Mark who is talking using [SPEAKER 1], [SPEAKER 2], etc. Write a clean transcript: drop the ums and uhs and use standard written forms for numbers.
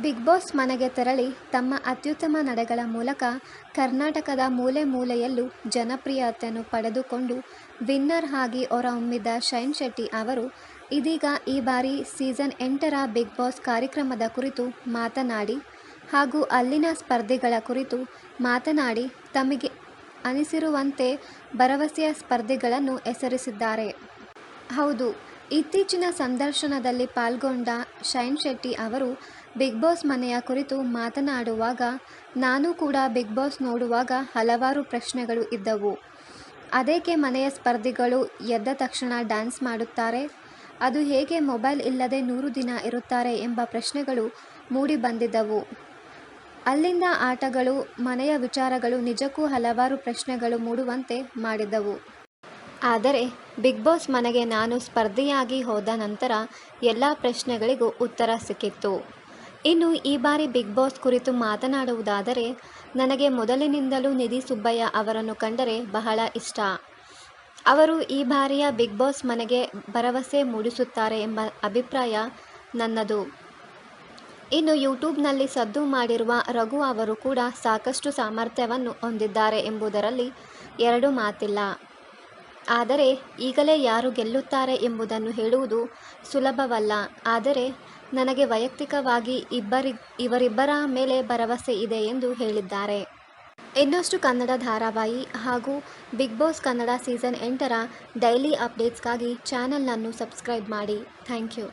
[SPEAKER 1] Big boss ಮನೆಗೆ ತೆರಳಿ ತಮ್ಮ ಅತ್ಯುತ್ತಮ ನಡೆಗಳ ಮೂಲಕ ಕರ್ನಾಟಕದ ಮೂಲೆ ಮೂಲೆಯಲ್ಲೂ ಜನಪ್ರಿಯತೆಯನ್ನು ಪಡೆದುಕೊಂಡು ವಿನ್ನರ್ ಆಗಿ ಹೊರಹೊಮ್ಮಿದ ಶೈನ್ ಶೆಟ್ಟಿ ಅವರು ಇದೀಗ ಈ ಬಾರಿ ಸೀಸನ್ 8ರ ಬಿಗ್ ಬಾಸ್ ಕಾರ್ಯಕ್ರಮದ ಕುರಿತು ಮಾತನಾಡಿ ಹಾಗೂ ಅಲ್ಲಿನ ಸ್ಪರ್ಧಿಗಳ ಕುರಿತು ಮಾತನಾಡಿ ತಮಗೆ ಅನಿಸಿರುವಂತೆ ಭರವಸೆಯ ಸ್ಪರ್ಧಿಗಳನ್ನು ಹೆಸರಿಸಿದ್ದಾರೆ. ಹೌದು, ಇತ್ತೀಚಿನ ಸಂದರ್ಶನದಲ್ಲಿ ಪಾಲ್ಗೊಂಡ ಶೈನ್ ಶೆಟ್ಟಿ ಅವರು ಬಿಗ್ ಬಾಸ್ ಮನೆಯ ಕುರಿತು ಮಾತನಾಡುವಾಗ ನಾನು ಕೂಡ ಬಿಗ್ ಬಾಸ್ ನೋಡುವಾಗ ಹಲವಾರು ಪ್ರಶ್ನೆಗಳು ಇದ್ದವು. ಅದೇಕೆ ಮನೆಯ ಸ್ಪರ್ಧಿಗಳು ಎದ್ದ ತಕ್ಷಣ ಡ್ಯಾನ್ಸ್ ಮಾಡುತ್ತಾರೆ, ಅದು ಹೇಗೆ ಮೊಬೈಲ್ ಇಲ್ಲದೆ 100 ದಿನ ಇರುತ್ತಾರೆ ಎಂಬ ಪ್ರಶ್ನೆಗಳು ಮೂಡಿ ಬಂದಿದ್ದವು. ಅಲ್ಲಿಂದ ಆಟಗಳು, ಮನೆಯ ವಿಚಾರಗಳು ನಿಜಕ್ಕೂ ಹಲವಾರು ಪ್ರಶ್ನೆಗಳು ಮೂಡುವಂತೆ ಮಾಡಿದ್ದವು. ಆದರೆ ಬಿಗ್ ಬಾಸ್ ಮನೆಗೆ ನಾನು ಸ್ಪರ್ಧಿಯಾಗಿ ಹೋದ ನಂತರ ಎಲ್ಲ ಪ್ರಶ್ನೆಗಳಿಗೂ ಉತ್ತರ ಸಿಕ್ಕಿತ್ತು. ಇನ್ನು ಈ ಬಾರಿ ಬಿಗ್ ಬಾಸ್ ಕುರಿತು ಮಾತನಾಡುವುದಾದರೆ ನನಗೆ ಮೊದಲಿನಿಂದಲೂ ನಿಧಿ ಸುಬ್ಬಯ್ಯ ಅವರನ್ನು ಕಂಡರೆ ಬಹಳ ಇಷ್ಟ. ಅವರು ಈ ಬಾರಿಯ ಬಿಗ್ ಬಾಸ್ ಮನೆಗೆ ಭರವಸೆ ಮೂಡಿಸುತ್ತಾರೆ ಎಂಬ ಅಭಿಪ್ರಾಯ ನನ್ನದು. ಇನ್ನು ಯೂಟ್ಯೂಬ್ನಲ್ಲಿ ಸದ್ದು ಮಾಡಿರುವ ರಘು ಅವರು ಕೂಡ ಸಾಕಷ್ಟು ಸಾಮರ್ಥ್ಯವನ್ನು ಹೊಂದಿದ್ದಾರೆ ಎಂಬುದರಲ್ಲಿ ಎರಡು ಮಾತಿಲ್ಲ. ಆದರೆ ಈಗಲೇ ಯಾರು ಗೆಲ್ಲುತ್ತಾರೆ ಎಂಬುದನ್ನು ಹೇಳುವುದು ಸುಲಭವಲ್ಲ. ಆದರೆ ನನಗೆ ವೈಯಕ್ತಿಕವಾಗಿ ಇವರಿಬ್ಬರ ಮೇಲೆ ಭರವಸೆ ಇದೆ ಎಂದು ಹೇಳಿದ್ದಾರೆ. ಇನ್ನಷ್ಟು ಕನ್ನಡ ಧಾರಾವಾಹಿ ಹಾಗೂ ಬಿಗ್ ಬಾಸ್ ಕನ್ನಡ ಸೀಸನ್ 8ರ ಡೈಲಿ ಅಪ್ಡೇಟ್ಸ್ಗಾಗಿ ಚಾನೆಲ್ನನ್ನು ಸಬ್ಸ್ಕ್ರೈಬ್ ಮಾಡಿ. Thank you.